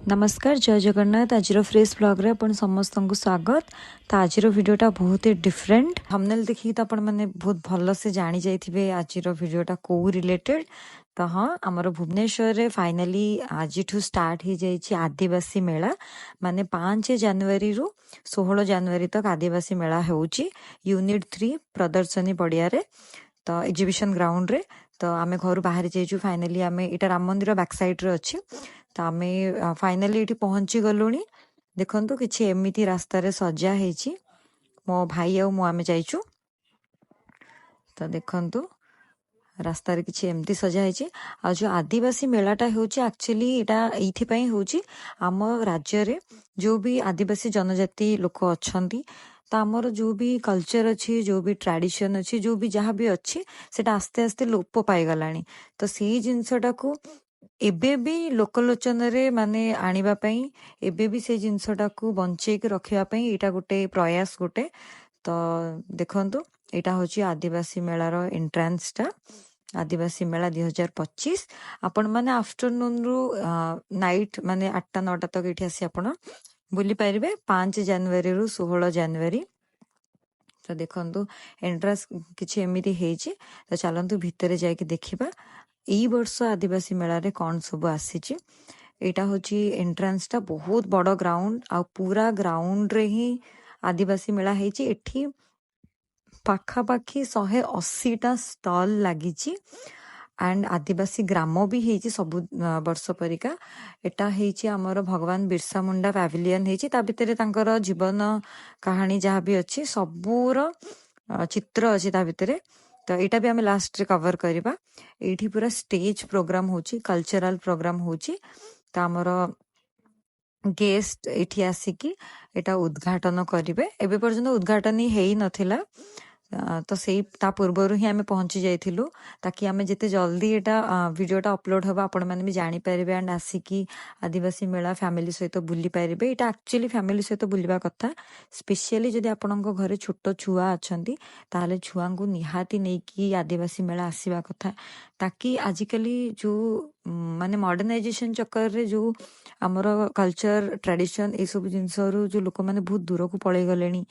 नमस्कार जय जगन्नाथ आज फ्रेश ब्लॉग रे अपन समस्त को स्वागत। तो आज वीडियोटा बहुत ही डिफरेंट थंबनेल देखिए तो अपन मैंने बहुत भल से जानी जाइए आज वीडियोटा कौ रिलेटेड। तो हाँ आमर भुवनेश्वर रे फाइनाली आज स्टार्ट हो जाइए आदिवासी मेला माने 5 जनवरी रु 16 जनवरी तक आदिवासी मेला होउची यूनिट 3 प्रदर्शनी पड़िया रे तो एग्जिबिशन ग्राउंड रे। तो आम घर बाहरी जाइए फाइनाली आम इटा राम मंदिर बैक साइड रे अच्छी तो आम फाइनाली ये पहुंची गलु देखु कि एमती रास्तार सजा है मो भाई आम जाइचु तो देखु रास्तार किसी एमती सजा है। आ जो आदिवासी मेलाटा होची एक्चुअली एटा एइथिपई होची आम राज्य रे जो भी आदिवासी जनजाति लोक अछंती तो आमर जो भी कल्चर अच्छी जो भी ट्रेडिशन अच्छी जो भी जहाँ भी अच्छी सेटा आस्ते आस्ते लोप पाईगलानी। तो से जिनसटा को एबे भी लोकलोचन रे माने आनिबा पई एबे भी से जिनसटा को बंचे के रखिया पई एटा गोटे प्रयास गोटे। तो देखंतु एटा होची आदिवासी मेलार एंट्रांस टा आदिवासी मेला 2025 आपण माने आफ्टरनून रु नाइट माने 8टा 9टा तक एठी आसी आपण बुली पारिबे 5 जनवरी रु 16 जनवरी। तो देखंतु एंट्रांस किछि एमिति हेछि तो चलंतु भितर जाय के देखिबा एई वर्ष आदिवासी मेला रे कोन सब आसीछि। एटा होछि एंट्रांस टा बहुत बड़ ग्राउंड आ पूरा ग्राउंड रे ही आदिवासी मेला हेछि। एठी पाखा पाखी 180टा स्टॉल लागिछि एंड आदिवासी ग्राम भी हेछि सब वर्ष परिका। एटा हेछि हमर भगवान बिरसा मुंडा पैविलियन हेछि ता भितरे तांकर जीवन कहानी जहाँ भी अच्छी सबूर चित्र अच्छी ता भितरे। तो यहाँ भी आम लास्ट रे कवर करवा ये पूरा स्टेज प्रोग्राम होची कल्चरल प्रोग्राम होची। तो आमर गेस्ट एठी आसिकी एटा उद्घाटन करिवे एबे पर्यंत उद्घाटन ही हेई नथिला तो से पूर्वर ही आम पहुंची जाइथिलु ताकि आम जिते जल्दी एटा वीडियोटा अपलोड हबा आपण माने भी जानि पारिबे एंड आसिकी आदिवासी मेला फैमिली सहित बुली पारिबे। एटा एक्चुअली फैमिली सहित बुलिबा कथा स्पेशली जदि आपणको घरे छोट छुआ अछंती ताले छुआ को निहाती नेकी आदिवासी मेला आसीबा कथा ताकि आजिकली जो माने मॉडर्नाइजेशन चक्कर रे जो हमर कल्चर ट्रेडिशन ए सब जिंस जो लोक माने बहुत दूर को पळै गलेनी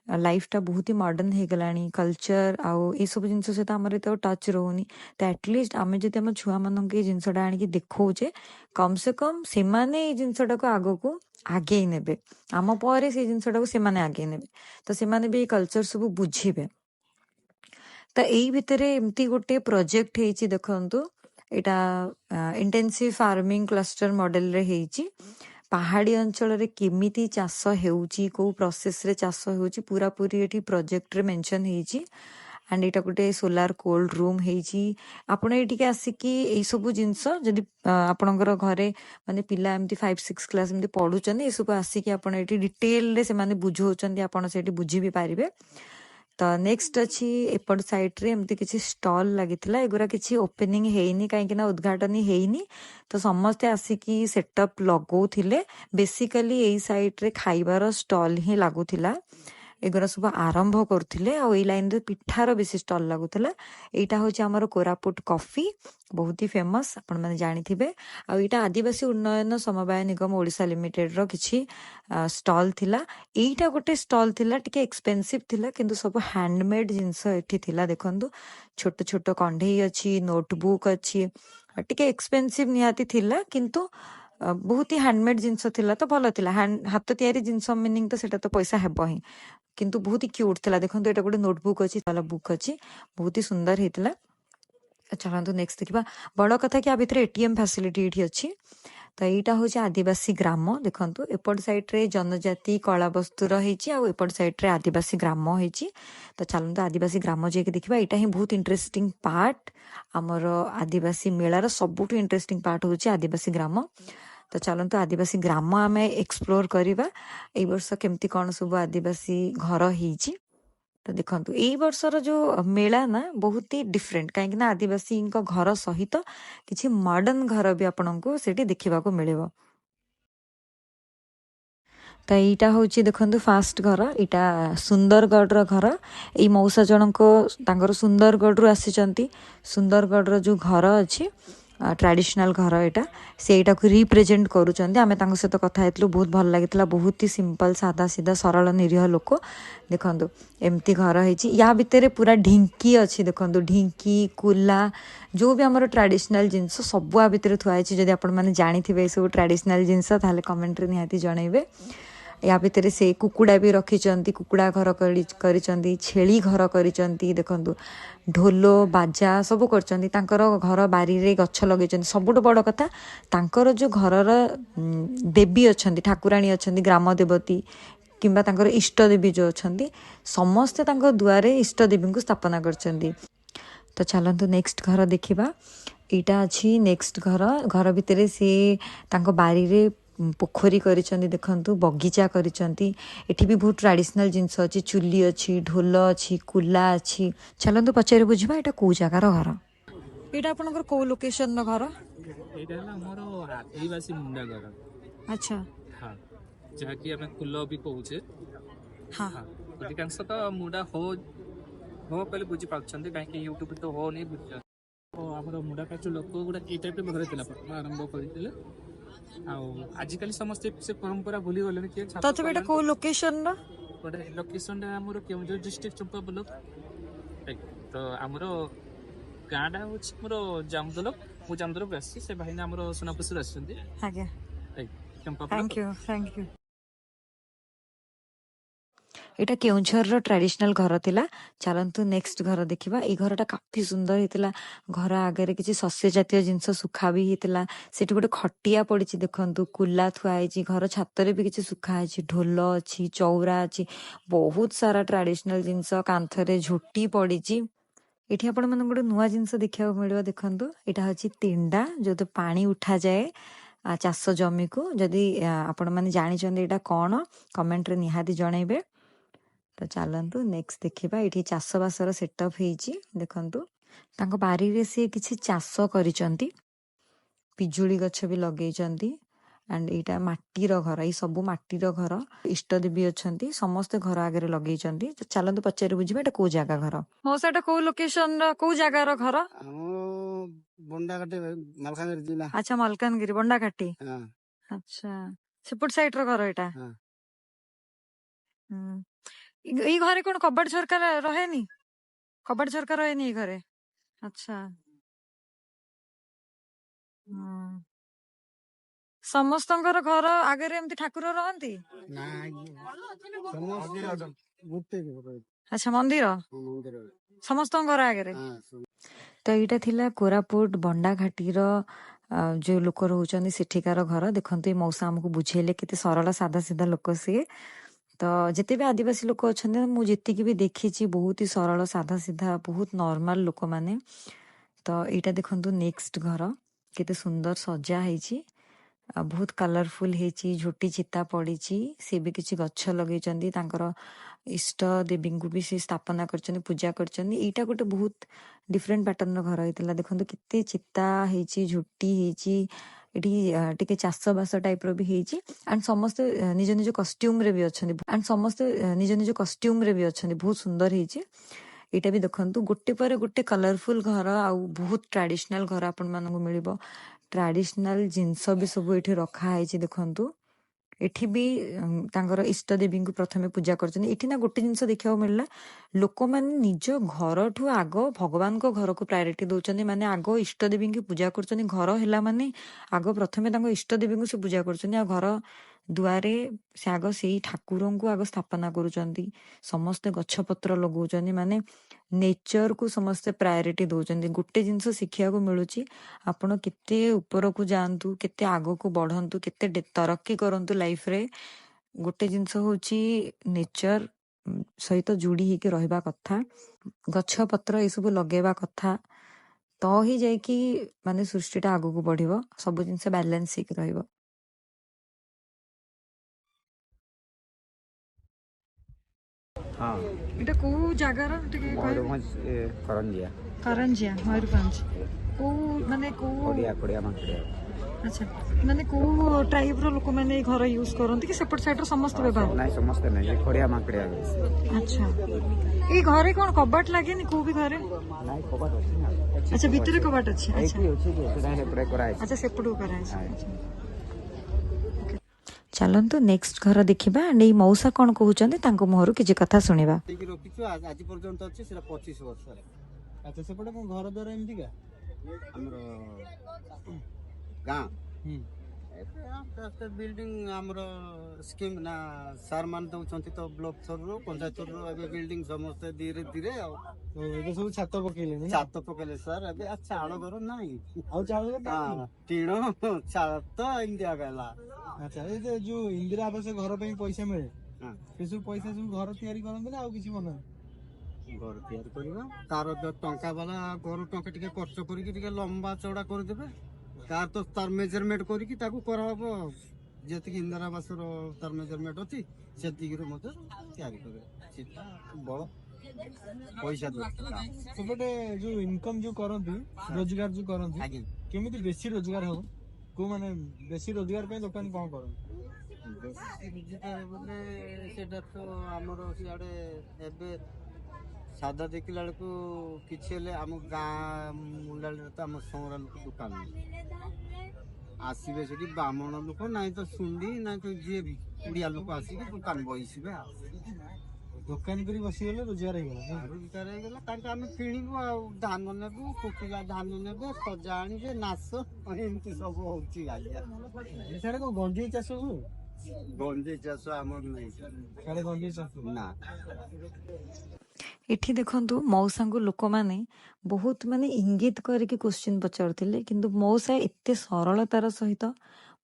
लाइफ टा बहुत ही मॉडर्न हो गलानी कल्चर आउ ये सब जिन सहित आमर तो टच रोनी। तो एटलिस्ट आम जब आम छुआ मान जिनसा आनिक देखौचे कम से कम से माने जिनसटा को आग को आगे नेबे आम पर से जिनसटा को से माने आगे नेबे तो से माने भी कल्चर सब बुझीबे। तो यही भितर एमती गोटे प्रोजेक्ट हेची देखंतु एटा इंटेंसिव फार्मिंग क्लस्टर मॉडल रे हेची पहाड़ी अंचल रे केमिति चाष हेउची को प्रोसेस रे चाष हेउची पूरा पूरी एठी प्रोजेक्ट रे मेंशन हेची एंड एटा गोटे सोलार कोल्ड रूम हेची। आपण एठी के आसिकी ए सब जिंस जदि आपणकर घरे माने पिला एमती 5-6 क्लास एमती पढुचन ए सब आसिकी आपण एठी डिटेल रे से माने बुझौचन आपण सेठी बुझी भी पारिबे। तो नेक्स्ट अच्छी एपट साइड रे एमती किसी स्टॉल लागिथिला एगुरा किसी ओपनिंग हेइनी काहेकि ना उद्घाटन हेइनी तो समस्ते आसिकी सेटअप लगौथिले बेसिकली एई साइड रे खाइबार स्टॉल ही लागुथिला एगुरा सब आरंभ करथिले आ एई लाइन रे पिठार बेसी स्टॉल लागुथिला। एटा होची हमर कोरापुट कॉफी बहुत ही फेमस आपण माने जानिथिबे आ एटा आदिवासी उन्नयन समवाय निगम ओडिशा लिमिटेड रो किछि स्टॉल थिला। एटा गोटे स्टॉल थिला टिके एक्सपेंसिव थिला किंतु सब हैंडमेड जिंस एठी थिला देखंतु छोट छोट कंढेई अछि नोटबुक अछि टिके एक्सपेंसिव निहाती थिला किंतु बहुत ही हैंडमेड जिनस थिला तो भलो थिला हाथ तैयारी जिनस मीनिंग तो सेटा तो पैसा हेबो ही किंतु बहुत ही क्यूट थिला देखंतु एटा गोटे नोटबुक अछि वाला बुक अछि बहुत ही सुंदर हेतिला। चलतु नेक्स्ट देखा बड़ कथा कि भितर एटीएम फैसिलिटी ये अच्छी। तो यहाँ हूँ आदिवासी ग्राम देखु एपट साइड रे जनजाति कला वस्तु रही एपट साइड रे आदिवासी ग्राम होती। तो चलते आदिवासी ग्राम जाके देखा यहाँ ही बहुत इंटरेस्टिंग पार्ट आमर आदिवासी मेलार सबुठ इंटरेस्टिंग पार्ट हूँ आदिवासी ग्राम। तो चलते आदिवासी ग्राम आम एक्सप्लोर करवा ए वर्ष केमती कौन सब आदिवासी घर होती। तो देखो यही वर्षर जो मेला ना बहुत ही डिफरेंट कहीं आदिवासी घर सहित किसी मॉडर्न घर भी आपको सेठी देखा मिले। तो यहाँ हूँ देखो फास्ट घर यहाँ सुंदरगढ़ घर ये मौसा जन को सुंदरगढ़ आसी सुंदरगढ़ जो घर अच्छी ट्रेडिशनल घर यहाँ सेटा को रिप्रेजेंट करुँच आम सहित कथा होती बहुत भल लगी बहुत ही सिंपल सादा सीधा सरल निरीह लोक देखु एमती घर होती या भितर पूरा ढिंकी अच्छी देखो ढिंकी कुला जो भी आम ट्रेडिशनल जिनस सब आ भितर थुआई जदि आपण मैंने जानी थे सब ट्रेडिशनल जिनस ताल कमेंट्रे निहाती जनइबे या भितर से कुकुड़ा भी रखिंट कुकुड़ा घर छेली घर कर देखु ढोल बाजा सब कर घर बारी रे गछ लगे सबुठ बड़ कथा तांकर जो घरर देवी अच्छा ठाकुराणी अच्छा ग्राम देवती किंबा तांकर इष्ट देवी जो अच्छा समस्ते दुआरे इष्ट देवी को स्थापना कर तो चलतु नेक्स्ट घर देखा यहाँ अच्छी नेक्स्ट घर भितर सी बारी रे पोखरी करिसेंती देखंतु बगीचा करिसेंती एठी भी बहुत ट्रेडिशनल जिनस अच्छी चुली अच्छी ढोल अच्छी कुला अच्छी चलतु पचारे बुझा यहाँ कौ जगार घर यहाँ आपनकर कौ लोकेशन घर एटा हला हमर आदिवासी मुंडा घर अच्छा हां जहाकी हमें कुल्लो भी कहूचे हां अधिकांश तो मुंडा हो पहले बुझी पाछंती काहे कि YouTube तो हो नहीं बुझ ओ हमर मुंडा का जो लोक गुडा ए टाइप रे घर थिला आरंभ करितिले आजिकल समस्ते से परंपरा भूली गले कि तथे बेटा को लोकेशन रा गोटे लोकेशन हमर केउंझर डिस्ट्रिक्ट चंपा ब्लॉक तो हमर गाँडा हूँ मोर जामदलोक मु जामदलोक आसी से भाई हमर सोनापुर आछंती आगे चंपा थैंक यू यहाँ केउझर ट्रेडिशनल घर थिला चलतु नेक्स्ट घर देखा ये घरटा काफी सुंदर होता घर आगे किसी शस्य जातीय जिनस सुखा भी होता से गोटे खटिया पड़ी देखु कुला थुआई घर छाତରେ भी किसी सुखाई ढोल अच्छी चौरा अच्छी बहुत सारा ट्रेडिशनल जिनस कांथरे झोटी पड़ी ये आपण मैंने गोटे नुआ जिनस देखा मिले देखु यहाँ हूँ तिंडा जो तो पानी उठा जाए चाष जमी को जदि आपण मैंने जानते यहाँ कौन कमेंट रे निहाती जनइबे तो चलतु नेक्स्ट देखा ये चाषबासर सेटअप देखु बारी रे सी किसी चाष करिसेंती पिजुली गछ भी लगे एंड यहाँ माटीर घर ये सब माटीर घर इष्ट देवी अच्छा समस्ते घर आगे लगे चलतु पचारे बुझे यहाँ कौ जगह घर मौसा कौ लोकेशन कौ जगार घर अच्छा मलकानगिरी बंडाघाटी अच्छा सेपट साइड घर यहाँ ये घरे कौन कबाड़ झरका रहे कबाड़ झरका रहे घरे अच्छा समस्त घर आगे एमती ठाकुर रहती अच्छा मंदिर समस्त घर आगे तो यहाँ थिला कोरापुट बंडाघाटीर जो लोक रोचंदी सेठिकार घर देखते मौसा आमको बुझेले केते सरल सादा सीधा लोक सी तो जिते भी आदिवासी लोक अच्छा मुझे भी देखी बहुत ही सरल सादा सीधा बहुत नॉर्मल लोक माने तो यहाँ देखु नेक्स्ट घर केते सुंदर सजा है बहुत कलरफुल है झोटी चिता पड़ी सी भी किसी गछ लगे इष्ट देवी को भी सी स्थापना कर पूजा कर गोटे बहुत डिफरेंट पैटर्न घर होता देखो केते चिता है झोटी है चाषबास टाइप रि एंड समस्त निज निज कस्ट्यूम रे भी अच्छा एंड समस्ते निज निज कस्ट्यूम रे भी अच्छा बहुत सुंदर है यहाँ भी देखु गोटे पर गोटे कलरफुल घर आउ बहुत ट्रेडिशनल घर आपण मानक मिल ट्रेडिशनल जिनस भी सब ये रखाई देखु एठी भी तांकर इष्ट देवी को प्रथमे पूजा करछन ना गोटे जिनस देखा मिलला लोक मैंने निज घर ठू आग भगवान को घर को प्रायोरिटी दौरान माने आग इष्ट देवी की पूजा करछन घर है माने आग प्रथमे इष्ट देवी को से पूजा करछन घर दुआरे से आग से ठाकुर को आग स्थापना करुचंती समस्ते गछ पत्र लगौचंती माने नेचर को समस्ते प्रायोरिटी दौरान गोटे जिनस शिखा को मिलूँ आपण केते ऊपर को जातु केते आग को बढ़ंतु केते तरक्की करंतु लाइफ रे गोटे जिनस होची नेचर सहित जोड़ी होके रहिबा कथा गछ पत्र ये सब लगेबा कथा तो ही जाइकी माने सृष्टिटा आगो को बढ़िबो सब जिनस बैलेंस होके रहिबो हाँ इटा को जगार मयूरभंज करंजिया मयूरभंज को माने को कोडिया मांकड़िया अच्छा ମାନେ କୋଉ ଟାଇପ ର ଲୋକମାନେ ଏଇ ଘର ୟୁଜ କରନ୍ତି କି ସେପଟ ସାଇଡ ର ସମସ୍ତେ ବ୍ୟବହାର? ନାଇଁ ସମସ୍ତେ ନାଇଁ ଏ ଖଡ଼ିଆ ମାଙ୍କଡ଼ିଆ ବେଶୀ। ଆଚ୍ଛା ଏଇ ଘରେ କଣ କବାଟ ଲାଗେନି କୋଉ ବି ଘରେ? ନାଇଁ କବାଟ ଅଛି ନା। ଆଚ୍ଛା ଭିତରେ କବାଟ ଅଛି। ଆଚ୍ଛା ଏଇଠି ଅଛି ଯେ ସେଟା ହେଲେ ପୁରା କରାହେଇଛି। ଆଚ୍ଛା ସେପଟକୁ କରାହେଇଛି। ଆଚ୍ଛା ଚାଲନ୍ତୁ ନେକ୍ସଟ ଘର ଦେଖିବା ଆଣ୍ଡ ଏଇ ମଉସା କଣ କହୁଛନ୍ତି ତାଙ୍କ ମୁହଁରୁ କିଛି କଥା ଶୁଣିବା। ରଖିଛୁ ଆଜି ପର୍ଯ୍ୟନ୍ତ ଅଛି ସେଟା 25 ବର୍ଷ। ଆଚ୍ଛା ସେପଟେ କଣ ଘର ଦ୍ୱାର ଏମିତିକା ଆମର ଗାଁ ଏବେ ଆସ୍ତେ ଆସ୍ତେ ବିଲ୍ଡିଂ ଆମର ସ୍କିମ୍ ନା ସାର୍ ମାନେ ଦଉଛନ୍ତି ତ ବ୍ଲକ ଥରରୁ ପଞ୍ଚାୟତ ଥରରୁ ଏବେ ବିଲ୍ଡିଂ ସମସ୍ତେ ଧୀରେ ଧୀରେ ଆଉ ଏବେ ସବୁ ଛାତ ପକେଇଲେଣି। ଛାତ ପକେଇଲେ ସାର୍ ଏବେ ଚାଳ ଘର ନାହିଁ ଆଉ ଚାଳ ଟିଣ ଛାତ ଏମିତି ହେଲା। ଆଚ୍ଛା ଏଇ ଯୋଉ ଇନ୍ଦିରା ଆବାସ ଘର ପାଇଁ ପଇସା ମିଳେ ସେସବୁ ପଇସା ସବୁ ଘର ତିଆରି କରନ୍ତି ନା ଆଉ କିଛି ବନାନ୍ତି? ଘର ତିଆରି କରିବା ତାର ଟଙ୍କା ବାଲା ଘର ଟଙ୍କା ଟିକେ ଖର୍ଚ୍ଚ କରିକି ଟିକେ ଲମ୍ବା ଚଉଡା କରିଦେବେ ତାର ତ ତାର ମେଜରମେଣ୍ଟ କରିକି ତାକୁ କରାହବ ଆଉ ଯେତିକି ଇନ୍ଦିରା ଆବାସର ତାର ମେଜରମେଣ୍ଟ ଅଛି ସେତିକିରେ ମଧ୍ୟ ତିଆରି କରିବେ ସେଟା ବଳ ପଇସା ସେପଟେ ଯୋଉ ଇନକମ ଯୋଉ କରନ୍ତି ରୋଜଗାର ଯୋଉ କରନ୍ତି ଆଜ୍ଞା କେମିତି ବେଶୀ ରୋଜଗାର ହବ କୋଉ ମାନେ ବେଶୀ ରୋଜଗାର ପାଇଁ ଦୋକାନ କଣ କରନ୍ତି? ବୋଲେ ସେଟା ତ ଆମର ସିଆଡେ ଏବେ ସାଧା ଦେଖିଲା ବେଳକୁ କିଛି ହେଲେ ଆମ ଗାଁ ମୁଣ୍ଡାଳିରେ ତ ଆମ ସହରା ଲୋକ ଦୋକାନ ଆସିବେ ସେଠି ବ୍ରାହ୍ମଣ ଲୋକ ନାଇଁ ତ ସୁଣ୍ଡି ନାଇଁ ତ ଯିଏ ବି କୁଡିଆ ଲୋକ ଆସିକି ଦୋକାନ ବସିବେ ଆଉ ଦୋକାନ କରି ବସିଗଲେ ରୋଜଗାର ହେଇଗଲା। ରୋଜଗାର ହେଇଗଲା ତାଙ୍କୁ ଆମେ କିଣିବୁ ଆଉ ଧାନ ନେବୁ ଶୁଖିଲା ଧାନ ନେବେ ସଜା ଆଣିବେ ନାଶ ଏମିତି ସବୁ ହଉଛି। ଆଜ୍ଞା ସେଟା କଣ ଗଞ୍ଜେଇ ଚାଷ ହୁଏ? ଗଞ୍ଜେଇ ଚାଷ ଆମର ନାହିଁ ସାଡେ ଗଞ୍ଜେଇ ଚାଷ ନା। ଏଠି ଦେଖନ୍ତୁ ମଉସାଙ୍କୁ ଲୋକମାନେ ବହୁତ ମାନେ ଇଙ୍ଗିତ କରିକି କ୍ୱେଶ୍ଚିନ୍ ପଚାରୁଥିଲେ କିନ୍ତୁ ମଉସା ଏତେ ସରଳତାର ସହିତ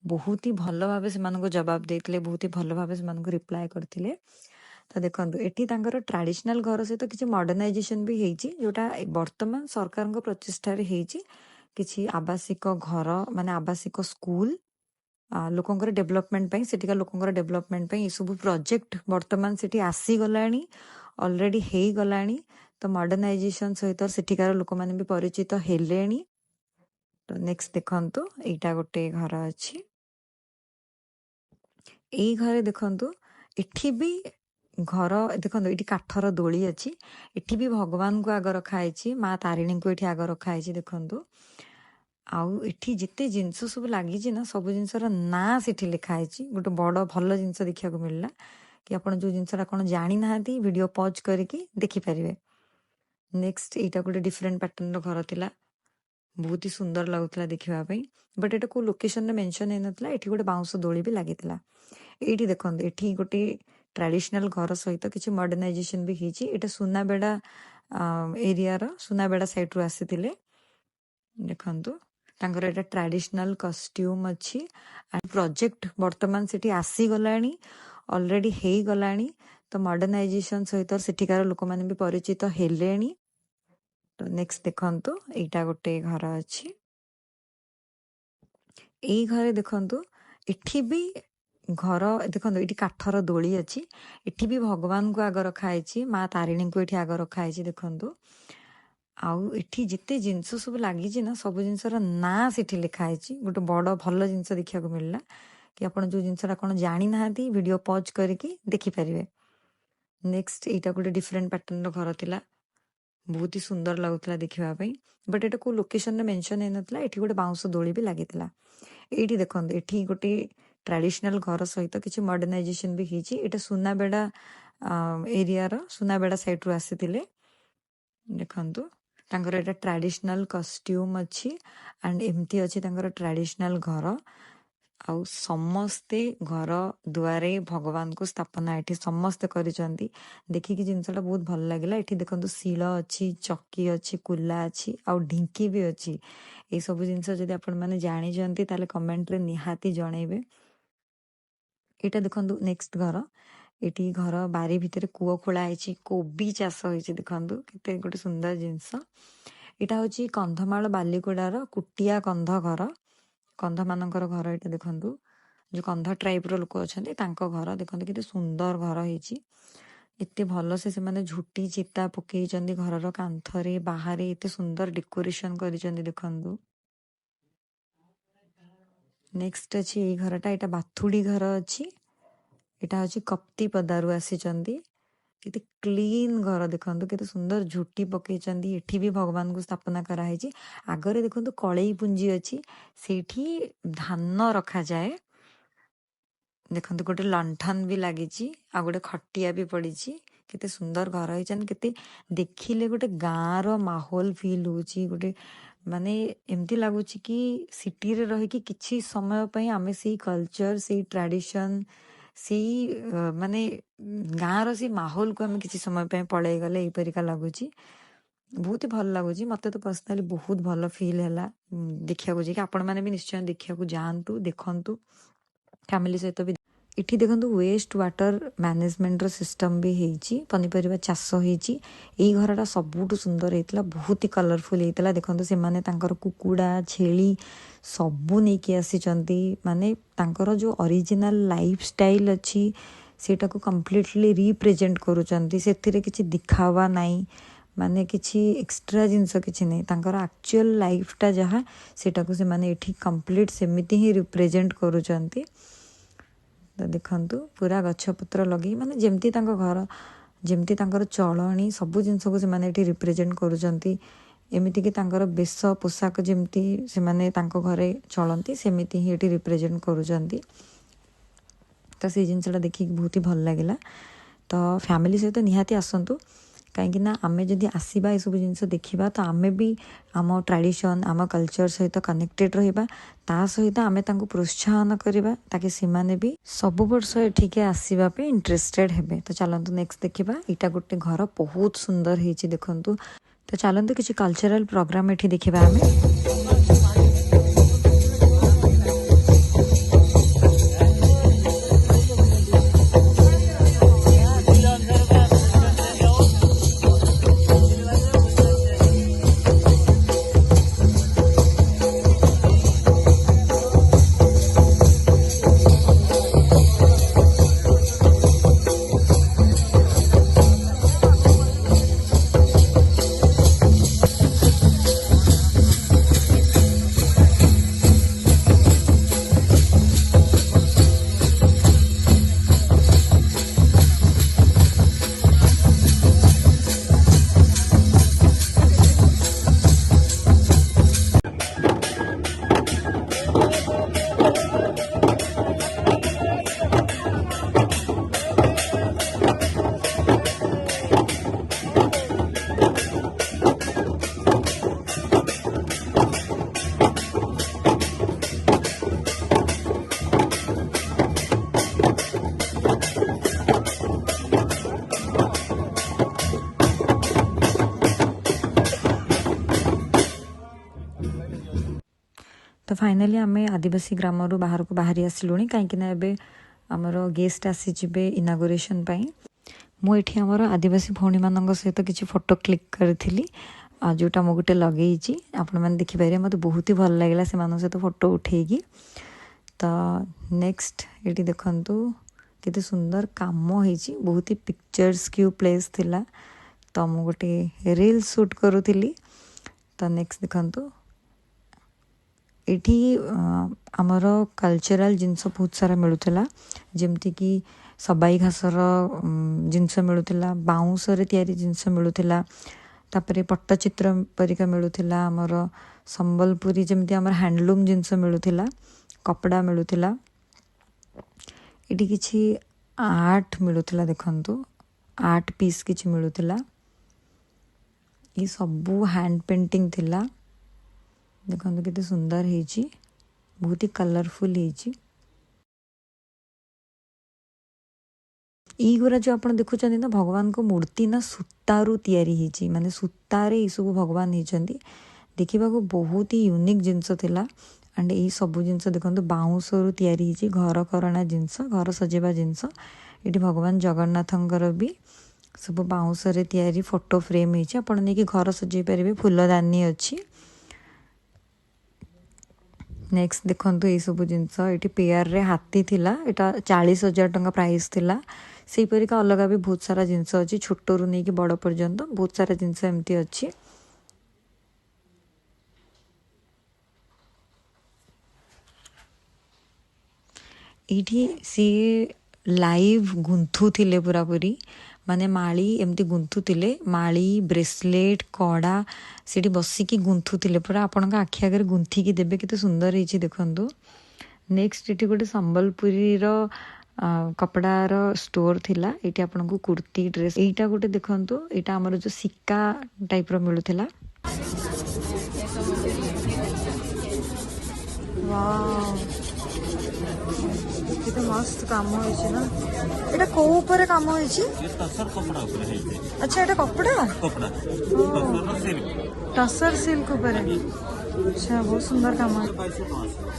ବହୁତ ହି ଭଲ ଭାବେ ସେମାନଙ୍କୁ ଜବାବ ଦେଇଥିଲେ ବହୁତ ହି ଭଲ ଭାବେ ସେମାନଙ୍କୁ ରିପ୍ଲାଏ କରିଥିଲେ। ତ ଦେଖନ୍ତୁ ଏଠି ତାଙ୍କର ଟ୍ରାଡିସନାଲ ଘର ସହିତ କିଛି ମଡର୍ଣ୍ଣାଇଜେସନ ବି ହେଇଛି ଯୋଉଟା ବର୍ତ୍ତମାନ ସରକାରଙ୍କ ପ୍ରଚେଷ୍ଟାରେ ହେଇଛି। କିଛି ଆବାସିକ ଘର ମାନେ ଆବାସିକ ସ୍କୁଲ ଲୋକଙ୍କର ଡେଭଲପମେଣ୍ଟ ପାଇଁ ସେଠିକା ଲୋକଙ୍କର ଡେଭଲପମେଣ୍ଟ ପାଇଁ ଏସବୁ ପ୍ରୋଜେକ୍ଟ ବର୍ତ୍ତମାନ ସେଠି ଆସିଗଲାଣି ଅଲରେଡି ହେଇଗଲାଣି। ତ ମଡର୍ଣ୍ଣାଇଜେସନ ସହିତ ସେଠିକାର ଲୋକମାନେ ବି ପରିଚିତ ହେଲେଣି। ତ ନେକ୍ସଟ ଦେଖନ୍ତୁ ଏଇଟା ଗୋଟେ ଘର ଅଛି। ଏଇ ଘରେ ଦେଖନ୍ତୁ ଏଠି ବି ଘର ଦେଖନ୍ତୁ ଏଠି କାଠର ଦୋଳି ଅଛି ଏଠି ବି ଭଗବାନଙ୍କୁ ଆଗ ରଖା ହେଇଛି ମା ତାରିଣୀଙ୍କୁ ଏଠି ଆଗ ରଖା ହେଇଛି ଦେଖନ୍ତୁ। ଆଉ ଏଠି ଯେତେ ଜିନିଷ ସବୁ ଲାଗିଛି ନା ସବୁ ଜିନିଷର ନାଁ ସେଠି ଲେଖା ହେଇଛି ଗୋଟେ ବଡ ଭଲ ଜିନିଷ ଦେଖିବାକୁ ମିଳିଲା କି ଆପଣ ଯୋଉ ଜିନିଷଟା କଣ ଜାଣିନାହାନ୍ତି ଭିଡିଓ ପଜ କରିକି ଦେଖିପାରିବେ। ନେକ୍ସଟ ଏଇଟା ଗୋଟେ ଡିଫରେଣ୍ଟ ପ୍ୟାଟର୍ନର ଘର ଥିଲା ବହୁତ ହି ସୁନ୍ଦର ଲାଗୁଥିଲା ଦେଖିବା ପାଇଁ ବଟ୍ ଏଟା କୋଉ ଲୋକେସନରେ ମେନସନ ହେଇନଥିଲା। ଏଠି ଗୋଟେ ବାଉଁଶ ଦୋଳି ବି ଲାଗିଥିଲା। ଏଇଠି ଦେଖନ୍ତୁ ଏଠି ଗୋଟେ ଟ୍ରାଡିସନାଲ ଘର ସହିତ କିଛି ମଡର୍ଣ୍ଣାଇଜେସନ ବି ହେଇଛି। ଏଟା ସୁନାବେଡା ଏରିଆର ସୁନାବେଡା ସାଇଡରୁ ଆସିଥିଲେ ଦେଖନ୍ତୁ ତାଙ୍କର ଏଟା ଟ୍ରାଡିସନାଲ କଷ୍ଟ୍ୟୁମ ଅଛି ପ୍ରୋଜେକ୍ଟ ବର୍ତ୍ତମାନ ସେଠି ଆସିଗଲାଣି ଅଲରେଡି ହେଇଗଲାଣି। ତ ମଡର୍ଣ୍ଣାଇଜେସନ ସହିତ ସେଠିକାର ଲୋକମାନେ ବି ପରିଚିତ ହେଲେଣି। ତ ନେକ୍ସଟ ଦେଖନ୍ତୁ ଏଇଟା ଗୋଟେ ଘର ଅଛି। ଏଇ ଘରେ ଦେଖନ୍ତୁ ଏଠି ବି ଘର ଦେଖନ୍ତୁ ଏଠି କାଠର ଦୋଳି ଅଛି ଏଠି ବି ଭଗବାନଙ୍କୁ ଆଗ ରଖା ହେଇଛି ମା ତାରିଣୀଙ୍କୁ ଏଠି ଆଗ ରଖା ହେଇଛି ଦେଖନ୍ତୁ। ଆଉ ଏଠି ଯେତେ ଜିନିଷ ସବୁ ଲାଗିଛି ନା ସବୁ ଜିନିଷର ନାଁ ସେଠି ଲେଖା ହେଇଛି ଗୋଟେ ବଡ ଭଲ ଜିନିଷ ଦେଖିବାକୁ ମିଳିଲା କି ଆପଣ ଯୋଉ ଜିନିଷଟା କଣ ଜାଣିନାହାନ୍ତି ଭିଡିଓ ପଜ କରିକି ଦେଖିପାରିବେ। ନେକ୍ସଟ ଏଇଟା ଗୋଟେ ଡିଫରେଣ୍ଟ ପ୍ୟାଟର୍ନର ଘର ଥିଲା ବହୁତ ହି ସୁନ୍ଦର ଲାଗୁଥିଲା ଦେଖିବା ପାଇଁ ବଟ୍ ଏଟା କୋଉ ଲୋକେସନରେ ମେନସନ ହେଇନଥିଲା। ଏଠି ଗୋଟେ ବାଉଁଶ ଦୋଳି ବି ଲାଗିଥିଲା। ଏଇଠି ଦେଖନ୍ତୁ ଏଠି ଗୋଟେ ଟ୍ରାଡିସନାଲ ଘର ସହିତ କିଛି ମଡର୍ଣ୍ଣାଇଜେସନ ବି ହେଇଛି। ଏଟା ସୁନାବେଡା ଏରିଆର ସୁନାବେଡା ସାଇଡରୁ ଆସିଥିଲେ ଦେଖନ୍ତୁ ତାଙ୍କର ଏଟା ଟ୍ରାଡିସନାଲ କଷ୍ଟ୍ୟୁମ ଅଛି ଆଣ୍ଡ ଏମିତି ଅଛି ତାଙ୍କର ଟ୍ରାଡିସନାଲ ଘର। ଆଉ ସମସ୍ତେ ଘର ଦୁଆରେ ଭଗବାନଙ୍କୁ ସ୍ଥାପନା ଏଠି ସମସ୍ତେ କରିଛନ୍ତି ଦେଖିକି ଜିନିଷଟା ବହୁତ ଭଲ ଲାଗିଲା। ଏଠି ଦେଖନ୍ତୁ ଶିଳ ଅଛି ଚକି ଅଛି କୁଲା ଅଛି ଆଉ ଢିଙ୍କି ବି ଅଛି। ଏଇ ସବୁ ଜିନିଷ ଯଦି ଆପଣ ମାନେ ଜାଣିଛନ୍ତି ତାହେଲେ କମେଣ୍ଟରେ ନିହାତି ଜଣେଇବେ। ଏଇଟା ଦେଖନ୍ତୁ ନେକ୍ସଟ ଘର ଏଠି ଘର ବାରି ଭିତରେ କୂଅ ଖୋଳା ହେଇଛି କୋବି ଚାଷ ହେଇଛି ଦେଖନ୍ତୁ କେତେ ଗୋଟେ ସୁନ୍ଦର ଜିନିଷ। ଏଇଟା ହଉଛି କନ୍ଧମାଳ ବାଲିଗୁଡାର କୁଟିଆ କନ୍ଧ ଘର କନ୍ଧ ମାନଙ୍କର ଘର ଏଇଟା ଦେଖନ୍ତୁ ଯୋଉ କନ୍ଧ ଟ୍ରାଇବର ଲୋକ ଅଛନ୍ତି ତାଙ୍କ ଘର ଦେଖନ୍ତୁ କେତେ ସୁନ୍ଦର ଘର ହେଇଛି। ଏତେ ଭଲ ସେ ସେମାନେ ଝୁଟି ଚିତା ପକେଇଛନ୍ତି ଘରର କାନ୍ଥରେ ବାହାରେ ଏତେ ସୁନ୍ଦର ଡେକୋରେସନ କରିଛନ୍ତି ଦେଖନ୍ତୁ। नेक्स्ट अच्छी ये घरटा एटा बाथुड़ी घर अच्छी एटा अच्छी कप्ती पदारू आसीचंदी केते क्लीन घर देखंतु केते सुंदर झुटी पकेचंदी एठी भी भगवान को स्थापना करा है आगरे देखंतु कळई पुंजी अच्छी सेठी धान रखा जाए देखंतु गोटे लंठन भी लागिची आ गोटे खटिया भी पड़ीची केते सुंदर घर होइचन केते देखिले गोटे गाँ रो माहौल फील होची गोटे माने एमती लागुची कि सिटी रे रही कि किछि समय पई आमे सेही कल्चर सेही ट्रेडिशन सेही माने गाँ रो से माहौल को आमे किछि समय पई पळेई गले एई परिका लागुची बहुत ही भल लागुची मते तो पर्सनली बहुत भल फील हैला देखिया को जे कि आपण माने भी निश्चय देखिया को जानतु देखंतु फैमिली सहित भी इठी देखंतु वेस्ट वाटर मैनेजमेंट रो सिस्टम भी हेची पनिपरिबा चाष हेची एई घरटा सबुटु सुंदर हेतला बहुत ही कलरफुल हेतला देखंतु से माने तांकर कुकुडा छेली सबु नै के आसीचंती माने तांकर जो ओरिजिनल लाइफ स्टाइल अछि सेटा को कंप्लीटली रिप्रेजेंट करूचंती सेथिरे किछि दिखावा नाइ माने किछि एक्स्ट्रा जिंस किछि नै तांकर एक्चुअल लाइफटा जहा सेटा को से माने एठी कंप्लीट सेमिति ही रिप्रेजेंट करूचंती तो देखंतु पूरा गछपत्र लगी माने जेमती तांको घर जेमती तांकर चलणी सब जिंस को से माने एठी रिप्रेजेंट करूचंती एमिति कि तांकर बेश पोशाक जेमती से माने तांको घरे चलंती सेमिति ही एठी रिप्रेजेंट करूचंती तो से जिनसटा देखि बहुत ही भल लागिला तो फैमिली सहित निहाती आसंतु कहीं ना आमे जदि आसीबा ए सब जिंस देखिबा तो आमे भी आम ट्रेडिशन आम कल्चर सहित कनेक्टेड रहिबा ता सहित आमे तांको प्रोत्साहन करिबा ताकि सिमाने भी सब वर्ष एठिके आसीबा पे इंटरेस्टेड हेबे तो चलंतु नेक्स्ट देखिबा इटा गोटे घर बहुत सुंदर हेची देखंतु तो चलंतु किछि कल्चरल प्रोग्राम एठी देखिबा आमे तो फाइनाली आम आदिवासी ग्राम रु बाहर को बाहरी आसिलुणी कहीं एबे आमर गेस्ट आसीजिबे इनागोरेशन पाई मुझे आमर आदिवासी भौणी मान सहित किसी फोटो क्लिक करी जोटा मु गोटे लगे आपण मैंने देखिपारे मत बहुत ही भल लगे से सहित फोटो उठेगी तो नेक्स्ट ये देखंतु केते सुंदर काम होईची बहुत ही पिक्चर्स क्यू प्लेस थिला तो मु गोटे रील शूट करूली तो नेक्स्ट देखंतु एठी आमर कल्चरल जिनस बहुत सारा मिलूला जमती कि सबाई घासर जिनस मिलूला बाउंस तैयारी जिनस मिलूला तापरे पट्टचित्र परिका मिलूला आमर संबलपुरी जमती आमर हैंडलूम जिनस मिलूला कपड़ा मिलूला एठी किछि आर्ट मिलूला देखंतु आर्ट पीस किछि मिलूला ये सबू हैंड पेंटिंग थिला देखो केते सुंदर हेची बहुत ही कलरफुल हेची गुरा जो आप देखुं ना भगवान को मूर्ति ना सूतारू तैयारी हेची माने सूतारे ये सब भगवान हेचंती देखा बहुत ही यूनिक जिनस थिला एंड ये सब जिनस देखो बाउंस तैयारी हेची घर करना जिनस घर सजेबा जिनस ये भगवान जगन्नाथंकर भी सब बाउंस तैयारी फोटो फ्रेम हेची आपण नहीं घर सजे पारे फूलदानी अच्छी नेक्स्ट देखंतु ये सब जिनस ये पेयर रे हाथी थिला एटा 40,000 टंका प्राइस थिला से परिका अलग भी बहुत सारा जिनस अच्छी छोट रू नहीं कि बड़ पर्यंत बहुत सारा जिनस एमती अच्छी ଏଇଠି ସିଏ ଲାଇଭ୍ ଗୁନ୍ଥୁଥିଲେ ପୁରାପୁରି ମାନେ ମାଳି ଏମିତି ଗୁନ୍ଥୁଥିଲେ ମାଳି ବ୍ରେସଲେଟ୍ କଡ଼ା ସେଠି ବସିକି ଗୁନ୍ଥୁଥିଲେ ପୁରା ଆପଣଙ୍କ ଆଖି ଆଗରେ ଗୁନ୍ଥିକି ଦେବେ କେତେ ସୁନ୍ଦର ହେଇଛି ଦେଖନ୍ତୁ। ନେକ୍ସଟ ଏଠି ଗୋଟେ ସମ୍ବଲପୁରୀର କପଡ଼ାର ଷ୍ଟୋର ଥିଲା ଏଇଠି ଆପଣଙ୍କୁ କୁର୍ତ୍ତୀ ଡ୍ରେସ୍ ଏଇଟା ଗୋଟେ ଦେଖନ୍ତୁ ଏଇଟା ଆମର ଯେଉଁ ସିକା ଟାଇପ୍ର ମିଳୁଥିଲା। କେତେ ମସ୍ତ କାମ ହେଇଛି ନା ଏଇଟା କୋଉ ଉପରେ କାମ ହେଇଛି? ଆଚ୍ଛା ଏଇଟା କପଡ଼ା ଟସର ସିଲ୍କ ଉପରେ ଆଚ୍ଛା ବହୁତ ସୁନ୍ଦର କାମ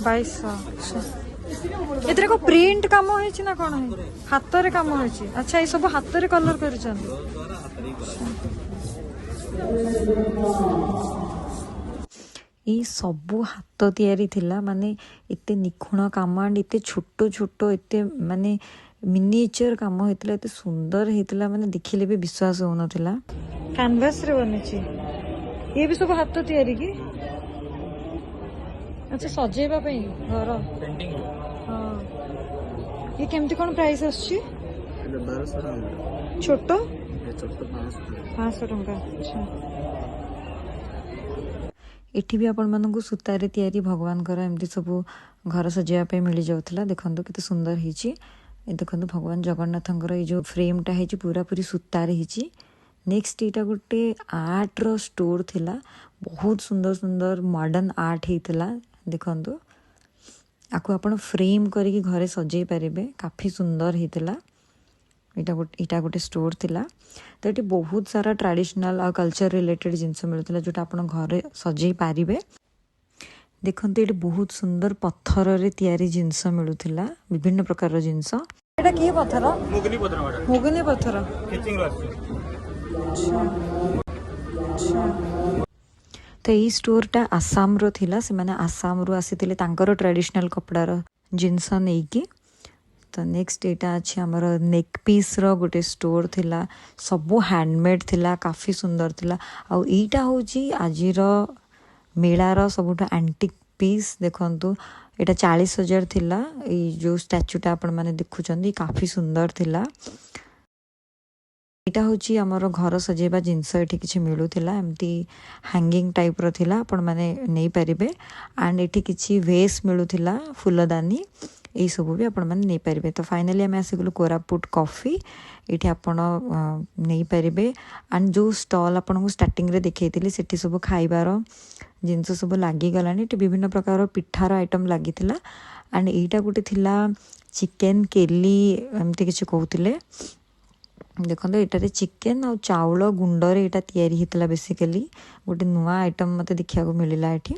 2200 ଆଚ୍ଛା ଏଥିରେ କଣ ପ୍ରିଣ୍ଟ କାମ ହେଇଛି ନା କଣ ହାତରେ କାମ ହେଇଛି? ଆଚ୍ଛା ଏଇ ସବୁ ହାତରେ କଲର କରିଛନ୍ତି। ଏଇ ସବୁ ହାତ ତିଆରି ଥିଲା ମାନେ ଏତେ ନିଖୁଣ କାମ ଆଣ୍ଡ ଏତେ ଛୋଟ ଛୋଟ ଏତେ ମାନେ ମିନିଏଚର କାମ ହେଇଥିଲା ଏତେ ସୁନ୍ଦର ହେଇଥିଲା ମାନେ ଦେଖିଲେ ବି ବିଶ୍ୱାସ ହଉନଥିଲା। କ୍ୟାନଭାସରେ ବନିଛି ଇଏ ବି ସବୁ ହାତ ତିଆରି କି? ଆଚ୍ଛା ସଜେଇବା ପାଇଁ ଘର ହଁ ଇଏ କେମିତି କ'ଣ ପ୍ରାଇସ୍ ଆସୁଛି? ଛୋଟ 500 ଟଙ୍କା। ଆଚ୍ଛା ଏଠି ବି ଆପଣମାନଙ୍କୁ ସୂତାରେ ତିଆରି ଭଗବାନଙ୍କର ଏମିତି ସବୁ ଘର ସଜେଇବା ପାଇଁ ମିଳିଯାଉଥିଲା। ଦେଖନ୍ତୁ କେତେ ସୁନ୍ଦର ହେଇଛି ଏ ଦେଖନ୍ତୁ ଭଗବାନ ଜଗନ୍ନାଥଙ୍କର ଏଇ ଯେଉଁ ଫ୍ରେମ୍ଟା ହେଇଛି ପୁରାପୁରି ସୂତାରେ ହେଇଛି। ନେକ୍ସଟ ଏଇଟା ଗୋଟେ ଆର୍ଟର ଷ୍ଟୋର ଥିଲା ବହୁତ ସୁନ୍ଦର ସୁନ୍ଦର ମଡ଼ର୍ଣ୍ଣ ଆର୍ଟ ହେଇଥିଲା ଦେଖନ୍ତୁ ଆକୁ ଆପଣ ଫ୍ରେମ୍ କରିକି ଘରେ ସଜେଇ ପାରିବେ କାଫି ସୁନ୍ଦର ହେଇଥିଲା। ଏଇଟା ଗୋଟେ ଷ୍ଟୋର ଥିଲା ତ ଏଠି ବହୁତ ସାରା ଟ୍ରାଡିସନାଲ ଆଉ କଲଚର ରିଲେଟେଡ୍ ଜିନିଷ ମିଳୁଥିଲା ଯେଉଁଟା ଆପଣ ଘରେ ସଜେଇ ପାରିବେ। ଦେଖନ୍ତୁ ଏଠି ବହୁତ ସୁନ୍ଦର ପଥରରେ ତିଆରି ଜିନିଷ ମିଳୁଥିଲା ବିଭିନ୍ନ ପ୍ରକାରର ଜିନିଷ। ଏଇଟା କି ପଥର? ମୁଗୁନି ପଥର। ତ ଏଇ ଷ୍ଟୋରଟା ଆସାମର ଥିଲା ସେମାନେ ଆସାମରୁ ଆସିଥିଲେ ତାଙ୍କର ଟ୍ରାଡିସନାଲ କପଡ଼ାର ଜିନିଷ ନେଇକି। ତ ନେକ୍ସଟ ଏଇଟା ଅଛି ଆମର ନେକ୍ ପିସ୍ର ଗୋଟେ ଷ୍ଟୋର ଥିଲା ସବୁ ହ୍ୟାଣ୍ଡମେଡ୍ ଥିଲା କାଫି ସୁନ୍ଦର ଥିଲା। ଆଉ ଏଇଟା ହେଉଛି ଆଜିର ମେଳାର ସବୁଠୁ ଆଣ୍ଟିକ୍ ପିସ୍ ଦେଖନ୍ତୁ ଏଇଟା 40,000 ଥିଲା। ଏଇ ଯେଉଁ ଷ୍ଟାଚ୍ୟୁଟା ଆପଣମାନେ ଦେଖୁଛନ୍ତି କାଫି ସୁନ୍ଦର ଥିଲା। ଏଇଟା ହେଉଛି ଆମର ଘର ସଜେଇବା ଜିନିଷ ଏଠି କିଛି ମିଳୁଥିଲା ଏମିତି ହ୍ୟାଙ୍ଗିଂ ଟାଇପ୍ର ଥିଲା ଆପଣମାନେ ନେଇପାରିବେ। ଆଣ୍ଡ ଏଠି କିଛି ଭେସ୍ ମିଳୁଥିଲା ଫୁଲଦାନୀ ଏଇସବୁ ବି ଆପଣମାନେ ନେଇପାରିବେ। ତ ଫାଇନାଲି ଆମେ ଆସିଗଲୁ କୋରାପୁଟ କଫି ଏଇଠି ଆପଣ ନେଇପାରିବେ। ଆଣ୍ଡ ଯେଉଁ ଷ୍ଟଲ୍ ଆପଣଙ୍କୁ ଷ୍ଟାର୍ଟିଂରେ ଦେଖେଇଥିଲି ସେଠି ସବୁ ଖାଇବାର ଜିନିଷ ସବୁ ଲାଗିଗଲାଣି ଏଠି ବିଭିନ୍ନ ପ୍ରକାର ପିଠାର ଆଇଟମ୍ ଲାଗିଥିଲା। ଆଣ୍ଡ ଏଇଟା ଗୋଟେ ଥିଲା ଚିକେନ କେଲି ଏମିତି କିଛି କହୁଥିଲେ ଦେଖନ୍ତୁ ଏଇଟାରେ ଚିକେନ ଆଉ ଚାଉଳ ଗୁଣ୍ଡରେ ଏଇଟା ତିଆରି ହେଇଥିଲା ବେସିକାଲି ଗୋଟେ ନୂଆ ଆଇଟମ୍ ମୋତେ ଦେଖିବାକୁ ମିଳିଲା ଏଠି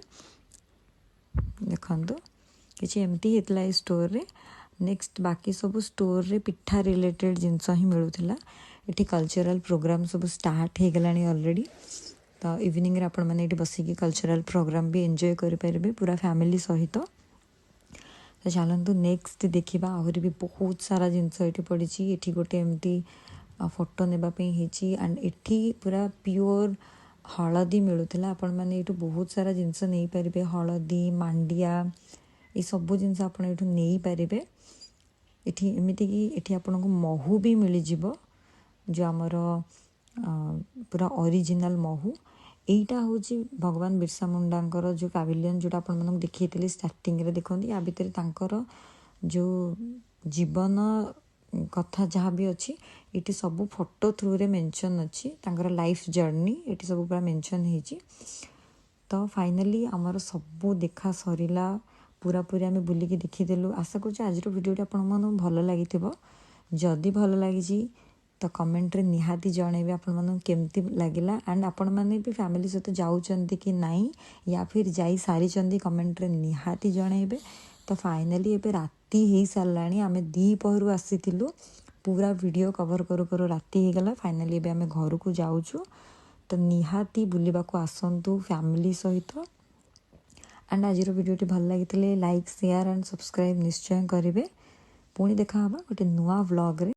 ଦେଖନ୍ତୁ କିଛି ଏମିତି ହେଇଥିଲା ଏଇ ଷ୍ଟୋରରେ। ନେକ୍ସଟ ବାକି ସବୁ ଷ୍ଟୋରରେ ପିଠା ରିଲେଟେଡ୍ ଜିନିଷ ହିଁ ମିଳୁଥିଲା। ଏଠି କଲଚରାଲ ପ୍ରୋଗ୍ରାମ ସବୁ ଷ୍ଟାର୍ଟ ହେଇଗଲାଣି ଅଲରେଡ଼ି ତ ଇଭିନିଂରେ ଆପଣମାନେ ଏଠି ବସିକି କଲଚରାଲ ପ୍ରୋଗ୍ରାମ ବି ଏନ୍ଜୟ କରିପାରିବେ ପୁରା ଫ୍ୟାମିଲି ସହିତ। ତ ଚାଲନ୍ତୁ ନେକ୍ସଟ ଦେଖିବା ଆହୁରି ବି ବହୁତ ସାରା ଜିନିଷ ଏଠି ପଡ଼ିଛି। ଏଠି ଗୋଟେ ଏମିତି ଫଟୋ ନେବା ପାଇଁ ହେଇଛି ଆଣ୍ଡ ଏଠି ପୁରା ପିଓର ହଳଦୀ ମିଳୁଥିଲା ଆପଣମାନେ ଏଇଠୁ ବହୁତ ସାରା ଜିନିଷ ନେଇପାରିବେ ହଳଦୀ ମାଣ୍ଡିଆ ଏସବୁ ଜିନିଷ ଆପଣ ଏଇଠୁ ନେଇପାରିବେ। ଏଠି ଏମିତିକି ଏଠି ଆପଣଙ୍କୁ ମହୁ ବି ମିଳିଯିବ ଯେଉଁ ଆମର ପୁରା ଅରିଜିନାଲ ମହୁ। ଏଇଟା ହେଉଛି ଭଗବାନ ବିର୍ସା ମୁଣ୍ଡାଙ୍କର ଯେଉଁ ପାଭିଲିୟନ ଯେଉଁଟା ଆପଣମାନଙ୍କୁ ଦେଖେଇଥିଲି ଷ୍ଟାର୍ଟିଂରେ ଦେଖନ୍ତି ୟା ଭିତରେ ତାଙ୍କର ଯେଉଁ ଜୀବନ କଥା ଯାହା ବି ଅଛି ଏଠି ସବୁ ଫଟୋ ଥ୍ରୁରେ ମେନସନ୍ ଅଛି ତାଙ୍କର ଲାଇଫ୍ ଜର୍ଣ୍ଣି ଏଠି ସବୁ ପୁରା ମେନସନ୍ ହେଇଛି। ତ ଫାଇନାଲି ଆମର ସବୁ ଦେଖା ସରିଲା ପୁରାପୁରି ଆମେ ବୁଲିକି ଦେଖିଦେଲୁ। ଆଶା କରୁଛି ଆଜିର ଭିଡ଼ିଓଟି ଆପଣମାନଙ୍କୁ ଭଲ ଲାଗିଥିବ। ଯଦି ଭଲ ଲାଗିଛି ତ କମେଣ୍ଟରେ ନିହାତି ଜଣାଇବେ ଆପଣମାନଙ୍କୁ କେମିତି ଲାଗିଲା ଆଣ୍ଡ ଆପଣମାନେ ବି ଫ୍ୟାମିଲି ସହିତ ଯାଉଛନ୍ତି କି ନାହିଁ ୟା ଫିର୍ ଯାଇ ସାରିଛନ୍ତି କମେଣ୍ଟରେ ନିହାତି ଜଣାଇବେ। ତ ଫାଇନାଲି ଏବେ ରାତି ହେଇସାରିଲାଣି ଆମେ ଦ୍ୱିପହରୁ ଆସିଥିଲୁ ପୁରା ଭିଡ଼ିଓ କଭର କରୁ କରୁ ରାତି ହେଇଗଲା। ଫାଇନାଲି ଏବେ ଆମେ ଘରକୁ ଯାଉଛୁ ତ ନିହାତି ବୁଲିବାକୁ ଆସନ୍ତୁ ଫ୍ୟାମିଲି ସହିତ। ଆଣ୍ଡ ଆଜିର ଭିଡ଼ିଓଟି ଭଲ ଲାଗିଥିଲେ ଲାଇକ୍ ସେୟାର ଆଣ୍ଡ ସବସ୍କ୍ରାଇବ୍ ନିଶ୍ଚୟ କରିବେ। ପୁଣି ଦେଖା ହେବା ଗୋଟେ ନୂଆ ଭ୍ଲଗ୍ରେ।